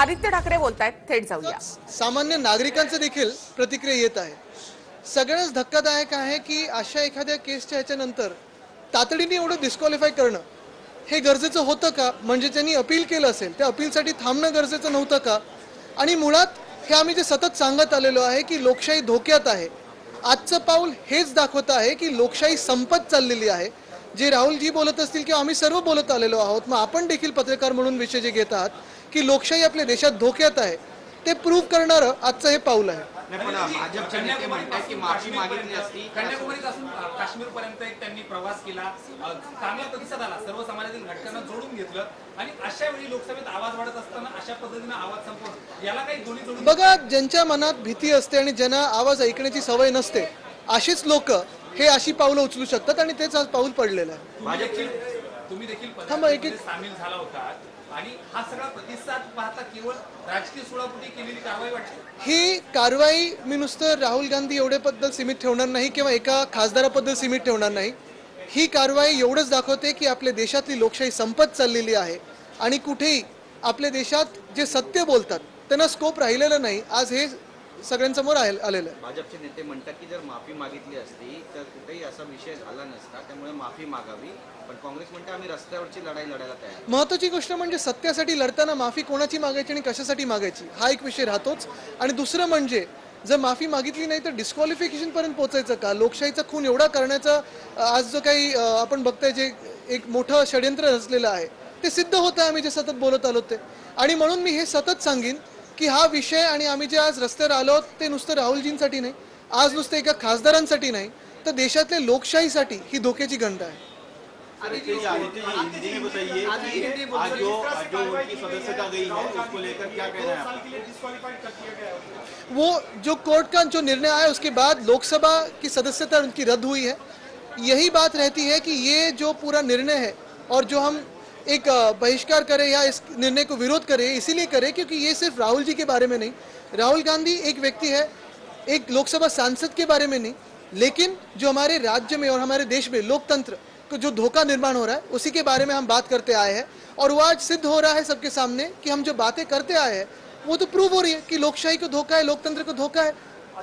आदित्य ठाकरे बोलतायत, थेट जाऊया। सामान्य नागरिकांचं देखील प्रतिक्रिया येत आहे। सगळ्याच धक्कादायक आहे की अशा एखाद्या केसच्या याच्यानंतर तातडीने एवढं डिस्क्वालिफाय करणं हे गरजेचं होतं का? म्हणजे त्यांनी अपील केलं असेल, त्या अपीलसाठी थांबणं गरजेचं नव्हतं का? आणि मुळात हे आम्ही जे सतत सांगत आलेलो आहे की लोकशाही धोक्यात आहे, आजचं पाऊल हेच दाखवत आहे की लोकशाही संपत चाललेली आहे। जे राहुलजी बोलत असतील किंवा आम्ही सर्व बोलत आलेलो आहोत, मग आपण देखील पत्रकार म्हणून विषय जे घेत आहात की लोकशाही आपल्या देशात धोक्यात आहे, ते प्रूव्ह करणारं आजचं हे पाऊल आहे। भाजपचे नेते म्हणतात की माफी मागितली असती, कन्याकुमारीपासून काश्मीरपर्यंत एक त्यांनी प्रवास केला, चांगला प्रतिसाद आला, सर्व समाजातील घटकांना जोडून घेतलं आणि अशा वेळी लोकसभेत आवाज वाढत असताना अशा पद्धतीने आवाज संपवणं याला काही दोन्ही जोडून बघा, ज्यांच्या मनात भीती असते आणि ज्यांना आवाज ऐकण्याची सवय नसते, अशीच लोक हे अशी पावलं उचलू शकतात आणि तेच आज पाऊल पडलेलं आहे। तुम्ही देखील सामील झाला होता आणि हा सगळा प्रतिसाद पाहता केवळ राजकीय सुळापुटी केलेली कारवाई वाटते। ही कारवाई मी नुसतं राहुल गांधी एवढ्याबद्दल सीमित ठेवणार नाही किंवा एका खासदाराबद्दल सीमित ठेवणार नाही। ही कारवाई एवढंच दाखवते की आपल्या देशातली लोकशाही संपत चाललेली आहे आणि कुठेही आपल्या देशात जे सत्य बोलतात त्यांना स्कोप राहिलेला नाही। आज हे सगळ्यांसमोर आलेलं आहे। भाजपचे नेते म्हणतात की जर माफी मागितली असती तर कुठेही असा विषय झाला नसता, त्यामुळे माफी मागावी, पण काँग्रेस म्हणते आम्ही रस्त्यावरची लढाई लढायला तयार। महत्त्वाची गोष्ट म्हणजे सत्यासाठी लढताना माफी कोणाची मागायची आणि कशासाठी मागायची हा एक विषय राहतोच। आणि दुसरं म्हणजे जर माफी मागितली नाही तर डिस्क्वालिफिकेशन पर्यंत पोहोचायचं का? लोकशाहीचा खून एवढा करण्याचा आज जो काही आपण बघताय जे एक मोठं षड्यंत्र रचलेलं आहे ते सिद्ध होत आहे, आम्ही जे सतत बोलत आलो ते। आणि म्हणून मी हे सतत सांगेन की हा विषय आणि आम्ही जे आज रस्त्यावर आलो ते नुसतं राहुलजींसाठी नाही, आज नुसतं एका खासदारांसाठी नाही, तर देशातल्या लोकशाहीसाठी ही धोक्याची घंटा है। हिंदी में बताइए कि आज जो उनकी सदस्यता गई है उसको लेकर क्या कहना है? वो जो कोर्ट का जो निर्णय आया उसके बाद लोकसभा की सदस्यता उनकी रद्द हुई है। यही बात रहती है कि ये जो पूरा निर्णय है और जो हम एक बहिष्कार करें या इस निर्णय को विरोध करें, इसीलिए करें क्योंकि ये सिर्फ राहुल जी के बारे में नहीं, राहुल गांधी एक व्यक्ति है, एक लोकसभा सांसद के बारे में नहीं, लेकिन जो हमारे राज्य में और हमारे देश में लोकतंत्र को जो धोखा निर्माण हो रहा है उसी के बारे में हम बात करते आए हैं। और वो आज सिद्ध हो रहा है सबके सामने कि हम जो बातें करते आए हैं वो तो प्रूव हो रही है कि लोकशाही को धोखा है, लोकतंत्र को धोखा है,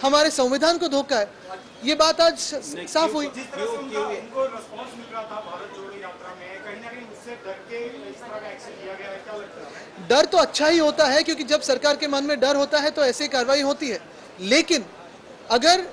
हमारे संविधान को धोखा है। ये बात आज साफ हुई। डर तो अच्छा ही होता है क्योंकि जब सरकार के मन में डर होता है तो ऐसी कार्रवाई होती है, लेकिन अगर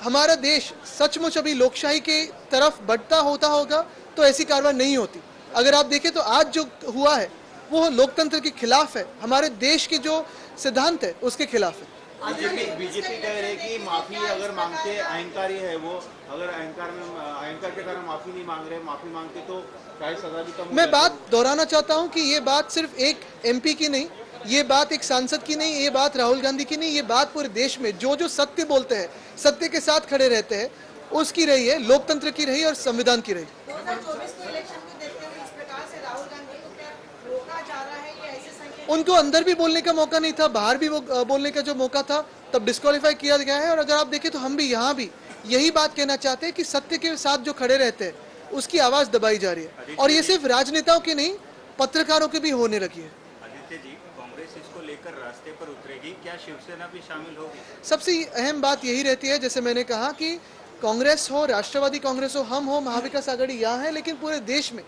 हमारा देश सचमुच अभी लोकशाही की तरफ बढ़ता होता होगा तो ऐसी कार्रवाई नहीं होती। अगर आप देखें तो आज जो हुआ है वो लोकतंत्र के खिलाफ है, हमारे देश के जो सिद्धांत है उसके खिलाफ है। बीजेपी कह रही है कि माफी अगर मांगते अहंकारी है वो, अगर अहंकार के कारण माफी नहीं मांग रहे, माफी मांगते तो शायद सजा भी कम। मैं बात दोहराना चाहता हूं कि ये बात सिर्फ एक एमपी की नहीं, ये बात एक सांसद की नहीं, ये बात राहुल गांधी की नहीं, ये बात पूरे देश में जो जो सत्य बोलते हैं, सत्य के साथ खड़े रहते हैं, उसकी रही है, लोकतंत्र की रही और संविधान की रही। 2024 के इलेक्शन को देखते हुए इस प्रकार से राहुल गांधी को क्या रोका जा रहा है, ये ऐसे संकेत? उनको अंदर भी बोलने का मौका नहीं था, बाहर भी वो बोलने का जो मौका था तब डिस्क्वालीफाई किया गया है। और अगर आप देखें तो हम भी यहाँ भी यही बात कहना चाहते हैं कि सत्य के साथ जो खड़े रहते हैं उसकी आवाज दबाई जा रही है, और ये सिर्फ राजनेताओं की नहीं, पत्रकारों की भी होने लगी है। आदित्य जी, कांग्रेस इसको लेकर रास्ते पर उतरेगी, क्या शिवसेना भी शामिल होगी? सबसे अहम बात यही रहती है, जैसे मैंने कहा कि कांग्रेस हो, राष्ट्रवादी कांग्रेस हो, हम हो, महाविकास आघाड़ी यहाँ है, लेकिन पूरे देश में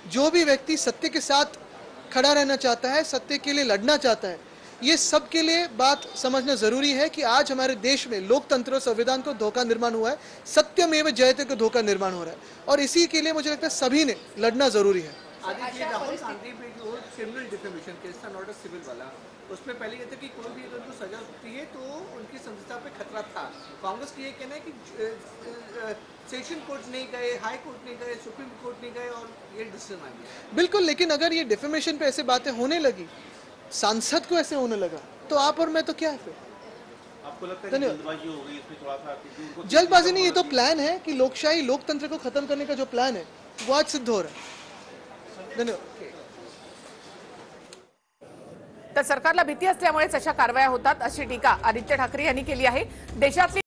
जो भी व्यक्ति सत्य के साथ खड़ा रहना चाहता है, सत्य के लिए लड़ना चाहता है, ये सब के लिए बात समझना जरूरी है कि आज हमारे देश में लोकतंत्र और संविधान को धोखा निर्माण हुआ है, सत्यमेव जयते को धोखा निर्माण हो रहा है, और इसी के लिए मुझे लगता है सभी ने लड़ना जरूरी है। आदित्य, राहुल गांधी पे जो क्रिमिनल डिफेमेशन केस था, नॉट अ सिविल वाला, उसमें पहले ये था कि कोई भी अगर उनको सजा होती है तो उनकी संस्था पे खतरा था। कांग्रेस की ये कहना है कि सेशन कोर्ट नहीं गए, हाई कोर्ट नहीं गए, सुप्रीम कोर्ट नहीं गए और ये डिसीजन आ गया। बिल्कुल, लेकिन अगर ये डिफेमेशन पे ऐसे बातें होने लगी, सांसद को ऐसे होने लगा, तो आप और मैं तो क्या है फिर? आपको लगता है कि जल्दबाजी हो गई इसमें थोड़ा सा? जल्दबाजी नहीं, ये तो प्लान है कि लोकशाही लोकतंत्र को खत्म करने का जो प्लान है वो आज सिद्ध हो रहा है। धन्यवाद। तर सरकारला भीती असल्यामुळेच अशा कारवाया होतात अशी टीका आदित्य ठाकरे यांनी केली आहे। देशातली